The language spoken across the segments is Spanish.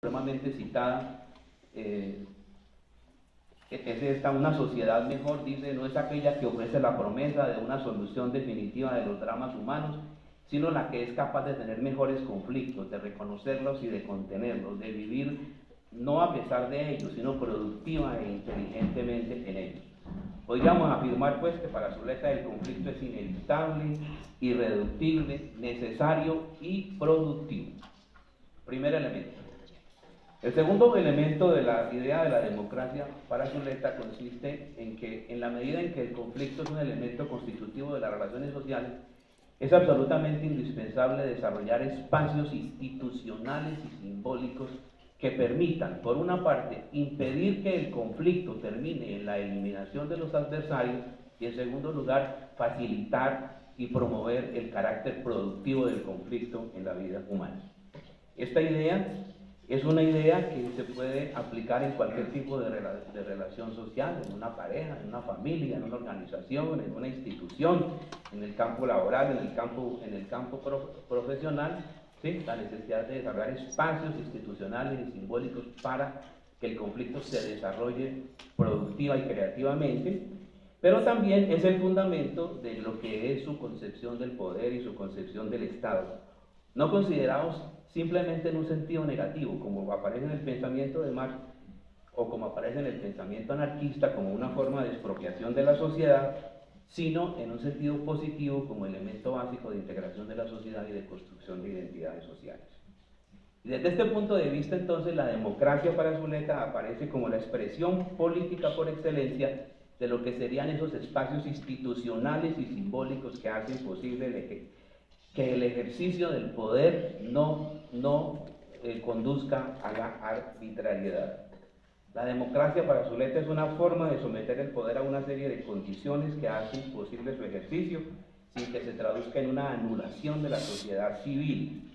supremamente citada, es esta: una sociedad mejor, dice, no es aquella que ofrece la promesa de una solución definitiva de los dramas humanos, sino la que es capaz de tener mejores conflictos, de reconocerlos y de contenerlos, de vivir no a pesar de ellos, sino productiva e inteligentemente en ellos. Podríamos afirmar, pues, que para Zuleta el conflicto es inevitable, irreductible, necesario y productivo. Primer elemento. El segundo elemento de la idea de la democracia para Zuleta consiste en que, en la medida en que el conflicto es un elemento constitutivo de las relaciones sociales, es absolutamente indispensable desarrollar espacios institucionales y simbólicos que permitan, por una parte, impedir que el conflicto termine en la eliminación de los adversarios y, en segundo lugar, facilitar y promover el carácter productivo del conflicto en la vida humana. Esta idea es una idea que se puede aplicar en cualquier tipo de relación social, en una pareja, en una familia, en una organización, en una institución, en el campo laboral, en el campo profesional, ¿sí? La necesidad de desarrollar espacios institucionales y simbólicos para que el conflicto se desarrolle productiva y creativamente, pero también es el fundamento de lo que es su concepción del poder y su concepción del Estado, no considerados simplemente en un sentido negativo, como aparece en el pensamiento de Marx, o como aparece en el pensamiento anarquista, como una forma de expropiación de la sociedad, sino en un sentido positivo como elemento básico de integración de la sociedad y de construcción de identidades sociales. Y desde este punto de vista, entonces, la democracia para Zuleta aparece como la expresión política por excelencia de lo que serían esos espacios institucionales y simbólicos que hacen posible que el ejercicio del poder no conduzca a la arbitrariedad. La democracia para Zuleta es una forma de someter el poder a una serie de condiciones que hacen posible su ejercicio, sin que se traduzca en una anulación de la sociedad civil.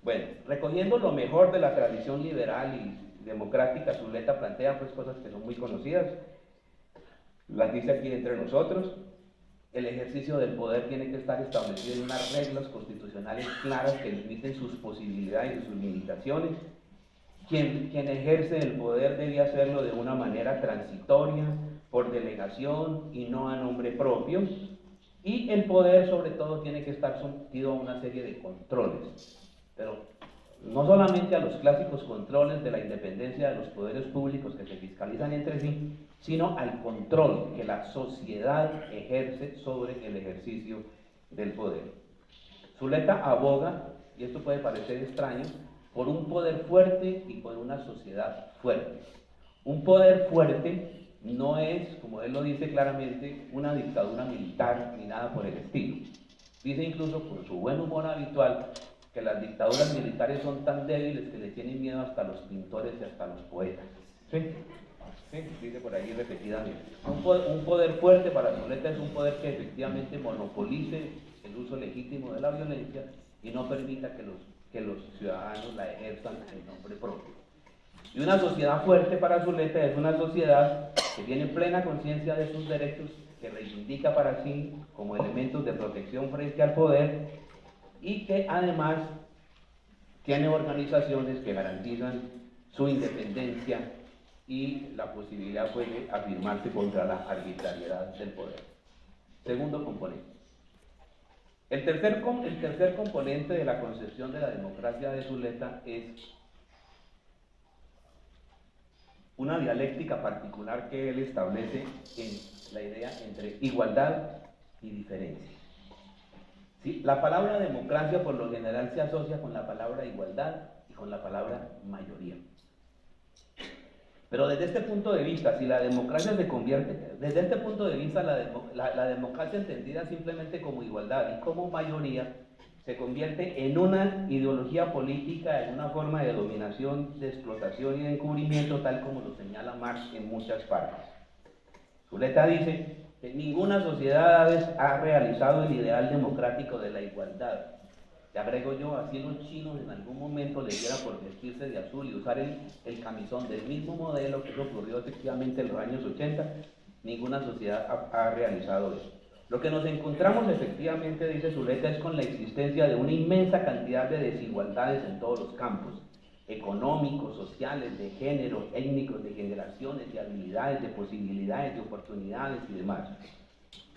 Bueno, recogiendo lo mejor de la tradición liberal y democrática, Zuleta plantea pues cosas que son muy conocidas, las dice aquí entre nosotros. El ejercicio del poder tiene que estar establecido en unas reglas constitucionales claras que limiten sus posibilidades y sus limitaciones. Quien ejerce el poder debe hacerlo de una manera transitoria, por delegación y no a nombre propio. Y el poder, sobre todo, tiene que estar sometido a una serie de controles, pero no solamente a los clásicos controles de la independencia de los poderes públicos que se fiscalizan entre sí, sino al control que la sociedad ejerce sobre el ejercicio del poder. Zuleta aboga, y esto puede parecer extraño, por un poder fuerte y por una sociedad fuerte. Un poder fuerte no es, como él lo dice claramente, una dictadura militar ni nada por el estilo. Dice incluso, por su buen humor habitual, que las dictaduras militares son tan débiles que le tienen miedo hasta los pintores y hasta los poetas. ¿Sí? Sí, dice por ahí repetidamente. Un poder fuerte para Zuleta es un poder que efectivamente monopolice el uso legítimo de la violencia y no permita que los ciudadanos la ejerzan en nombre propio. Y una sociedad fuerte para Zuleta es una sociedad que tiene plena conciencia de sus derechos, que reivindica para sí como elementos de protección frente al poder y que además tiene organizaciones que garantizan su independencia y la posibilidad de afirmarse contra la arbitrariedad del poder. Segundo componente. El tercer componente de la concepción de la democracia de Zuleta es una dialéctica particular que él establece en la idea entre igualdad y diferencia. ¿Sí? La palabra democracia por lo general se asocia con la palabra igualdad y con la palabra mayoría. Pero desde este punto de vista, si la democracia se convierte, desde este punto de vista, la democracia entendida simplemente como igualdad y como mayoría, se convierte en una ideología política, en una forma de dominación, de explotación y de encubrimiento, tal como lo señala Marx en muchas partes. Zuleta dice que ninguna sociedad ha realizado el ideal democrático de la igualdad. Le agrego yo, así los chinos en algún momento les diera por vestirse de azul y usar el camisón del mismo modelo, que eso ocurrió efectivamente en los años 80, ninguna sociedad ha realizado eso. Lo que nos encontramos efectivamente, dice Zuleta, es con la existencia de una inmensa cantidad de desigualdades en todos los campos, económicos, sociales, de género, étnicos, de generaciones, de habilidades, de posibilidades, de oportunidades y demás.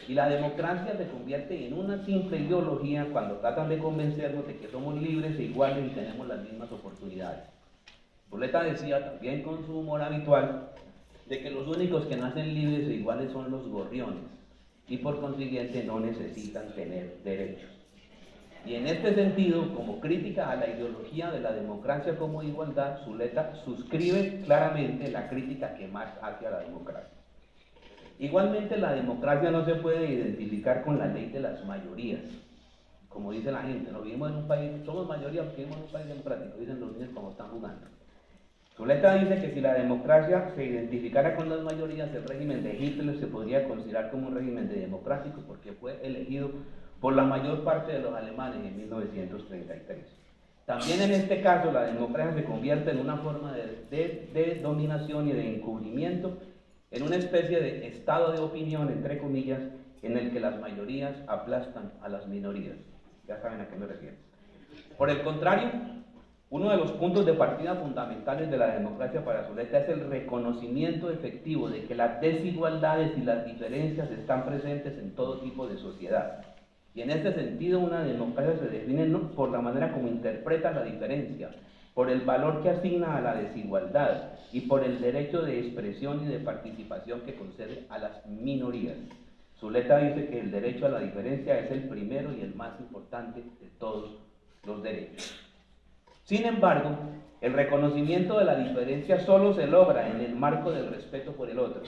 Y la democracia se convierte en una simple ideología cuando tratan de convencernos de que somos libres e iguales y tenemos las mismas oportunidades. Zuleta decía, también con su humor habitual, de que los únicos que nacen libres e iguales son los gorriones y por consiguiente no necesitan tener derechos. Y en este sentido, como crítica a la ideología de la democracia como igualdad, Zuleta suscribe claramente la crítica que más hace a la democracia. Igualmente, la democracia no se puede identificar con la ley de las mayorías. Como dice la gente, ¿no? Vivimos en un país, somos mayoría, vivimos en un país democrático, dicen los niños como están jugando. Zuleta dice que si la democracia se identificara con las mayorías, el régimen de Hitler se podría considerar como un régimen democrático porque fue elegido por la mayor parte de los alemanes en 1933. También en este caso la democracia se convierte en una forma de dominación y de encubrimiento, en una especie de estado de opinión, entre comillas, en el que las mayorías aplastan a las minorías. Ya saben a qué me refiero. Por el contrario, uno de los puntos de partida fundamentales de la democracia para Zuleta es el reconocimiento efectivo de que las desigualdades y las diferencias están presentes en todo tipo de sociedad. Y en este sentido, una democracia se define no por la manera como interpreta la diferencia, por el valor que asigna a la desigualdad y por el derecho de expresión y de participación que concede a las minorías. Zuleta dice que el derecho a la diferencia es el primero y el más importante de todos los derechos. Sin embargo, el reconocimiento de la diferencia solo se logra en el marco del respeto por el otro.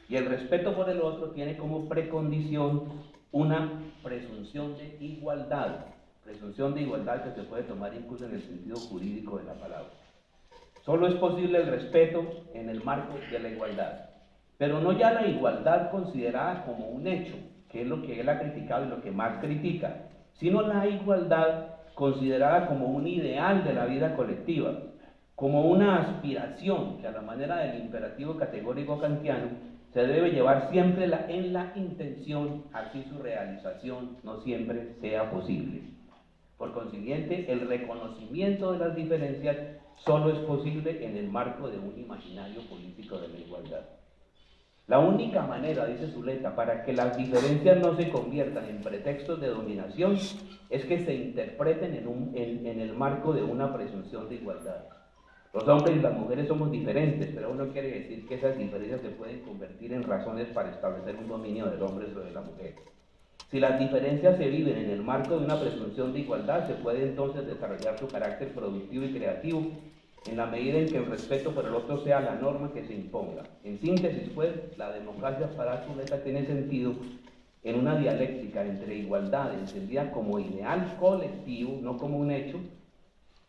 Y el respeto por el otro tiene como precondición una presunción de igualdad que se puede tomar incluso en el sentido jurídico de la palabra. Solo es posible el respeto en el marco de la igualdad, pero no ya la igualdad considerada como un hecho, que es lo que él ha criticado y lo que más critica, sino la igualdad considerada como un ideal de la vida colectiva, como una aspiración que a la manera del imperativo categórico kantiano se debe llevar siempre en la intención, así su realización no siempre sea posible. Por consiguiente, el reconocimiento de las diferencias solo es posible en el marco de un imaginario político de la igualdad. La única manera, dice Zuleta, para que las diferencias no se conviertan en pretextos de dominación es que se interpreten en el marco de una presunción de igualdad. Los hombres y las mujeres somos diferentes, pero eso no quiere decir que esas diferencias se pueden convertir en razones para establecer un dominio del hombre sobre la mujer. Si las diferencias se viven en el marco de una presunción de igualdad, se puede entonces desarrollar su carácter productivo y creativo en la medida en que el respeto por el otro sea la norma que se imponga. En síntesis, pues, la democracia para Zuleta tiene sentido en una dialéctica entre igualdad, entendida como ideal colectivo, no como un hecho,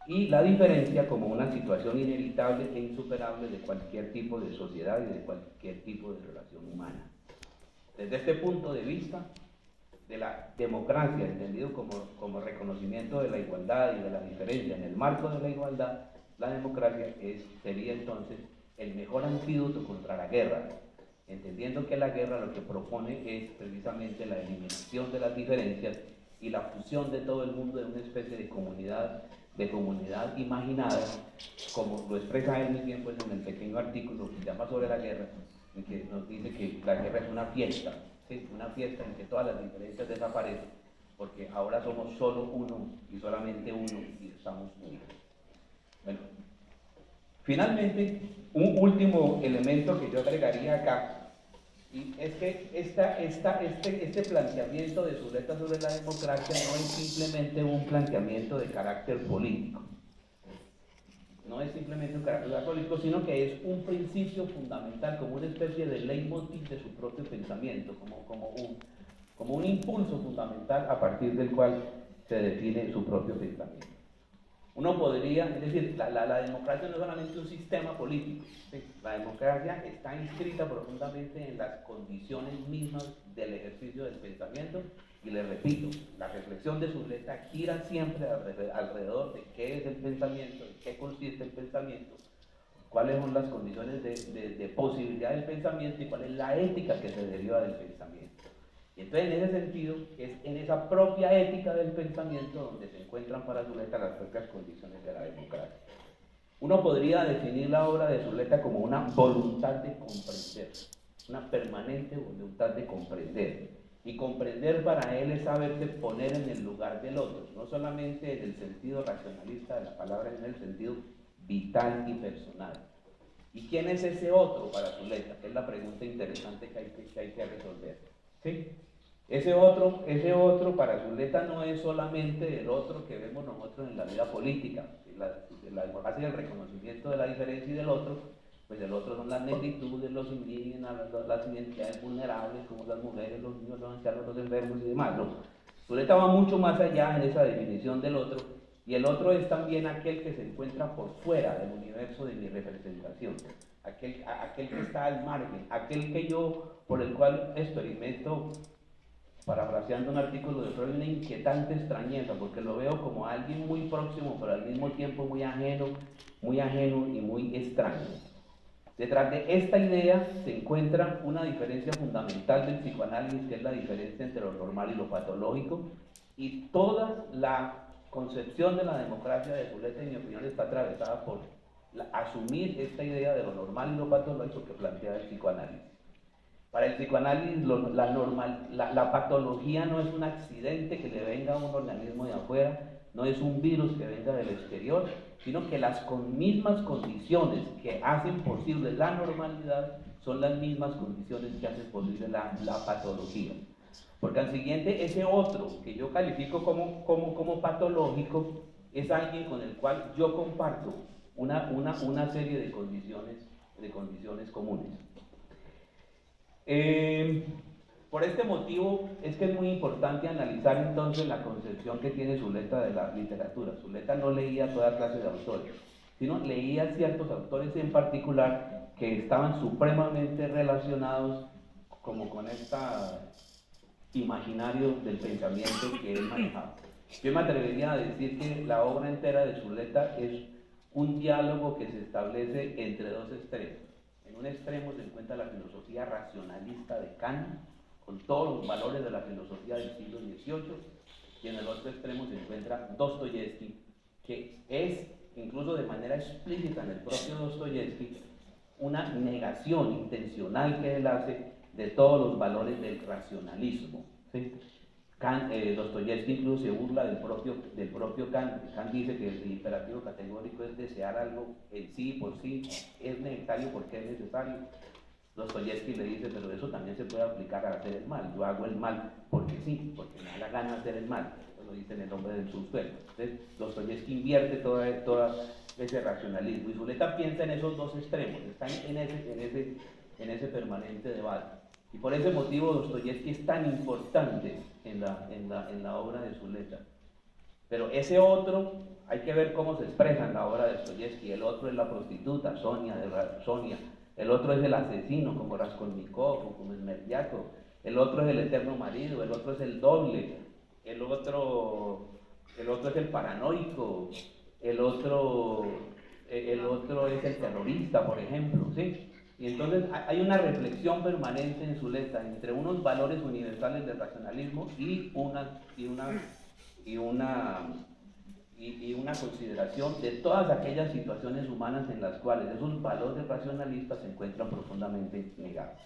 y la diferencia como una situación inevitable e insuperable de cualquier tipo de sociedad y de cualquier tipo de relación humana. Desde este punto de vista, de la democracia, entendido como reconocimiento de la igualdad y de la diferencia en el marco de la igualdad, la democracia sería entonces el mejor antídoto contra la guerra, entendiendo que la guerra lo que propone es precisamente la eliminación de las diferencias y la fusión de todo el mundo en una especie de comunidad imaginada, como lo expresa él muy bien pues, en el pequeño artículo que llama sobre la guerra, en que nos dice que la guerra es una fiesta, ¿sí? Una fiesta en que todas las diferencias desaparecen, porque ahora somos solo uno y solamente uno y estamos unidos. Bueno, finalmente, un último elemento que yo agregaría acá, y es que este planteamiento de Zuleta sobre la democracia no es simplemente un planteamiento de carácter político, no es simplemente un carácter político, sino que es un principio fundamental, como una especie de leitmotiv de su propio pensamiento, como un impulso fundamental a partir del cual se define su propio pensamiento. Uno podría, es decir, la democracia no es solamente un sistema político, ¿sí? La democracia está inscrita profundamente en las condiciones mismas del ejercicio del pensamiento, y les repito, la reflexión de Zuleta gira siempre alrededor de qué es el pensamiento, de qué consiste el pensamiento, cuáles son las condiciones de posibilidad del pensamiento y cuál es la ética que se deriva del pensamiento. Y entonces, en ese sentido, es en esa propia ética del pensamiento donde se encuentran para Zuleta las propias condiciones de la democracia. Uno podría definir la obra de Zuleta como una voluntad de comprender, una permanente voluntad de comprender. Y comprender para él es saberse poner en el lugar del otro, no solamente en el sentido racionalista de la palabra, sino en el sentido vital y personal. ¿Y quién es ese otro para Zuleta? Es la pregunta interesante que hay que resolver. ¿Sí? Ese otro para Zuleta no es solamente el otro que vemos nosotros en la vida política. La democracia y el reconocimiento de la diferencia y del otro, pues el otro son las negritudes, los indígenas, las identidades vulnerables, como las mujeres, los niños, los ancianos, los enfermos y demás. No. Zuleta va mucho más allá en esa definición del otro, y el otro es también aquel que se encuentra por fuera del universo de mi representación, aquel que está al margen, aquel que yo, por el cual experimento, parafraseando un artículo de Freud, una inquietante extrañeza, porque lo veo como alguien muy próximo, pero al mismo tiempo muy ajeno y muy extraño. Detrás de esta idea se encuentra una diferencia fundamental del psicoanálisis, que es la diferencia entre lo normal y lo patológico, y toda la concepción de la democracia de Zuleta, en mi opinión, está atravesada por asumir esta idea de lo normal y lo patológico que plantea el psicoanálisis. Para el psicoanálisis, la patología no es un accidente que le venga a un organismo de afuera, no es un virus que venga del exterior, sino que las mismas condiciones que hacen posible la normalidad son las mismas condiciones que hacen posible la patología. Por consiguiente, ese otro que yo califico como patológico es alguien con el cual yo comparto una serie de condiciones comunes. Por este motivo es que es muy importante analizar entonces la concepción que tiene Zuleta de la literatura. Zuleta no leía toda clase de autores, sino leía ciertos autores en particular que estaban supremamente relacionados como con este imaginario del pensamiento que él manejaba. Yo me atrevería a decir que la obra entera de Zuleta es un diálogo que se establece entre dos extremos. En un extremo se encuentra la filosofía racionalista de Kant, con todos los valores de la filosofía del siglo XVIII, y en el otro extremo se encuentra Dostoyevsky, que es, incluso de manera explícita en el propio Dostoyevsky, una negación intencional que él hace de todos los valores del racionalismo. ¿Sí? Dostoyevsky incluso se burla del propio Kant. Kant dice que el imperativo categórico es desear algo en sí, por sí, es necesario porque es necesario. Dostoyevsky le dice, pero eso también se puede aplicar a hacer el mal. Yo hago el mal porque sí, porque me da la gana de hacer el mal. Eso lo dice en El hombre del subsuelo. Entonces, Dostoyevsky invierte todo ese racionalismo. Y Zuleta piensa en esos dos extremos, están en ese permanente debate. Y por ese motivo Dostoyevsky es tan importante en la obra de Zuleta. Pero ese otro, hay que ver cómo se expresa en la obra de Dostoyevsky. El otro es la prostituta, Sonia. El otro es el asesino, como Raskolnikov o como Smerdyakov. El otro es el eterno marido. El otro es el doble. El otro es el paranoico. El otro es el terrorista, por ejemplo, ¿sí? Y entonces hay una reflexión permanente en Zuleta entre unos valores universales del racionalismo y una consideración de todas aquellas situaciones humanas en las cuales esos valores racionalistas se encuentran profundamente negados.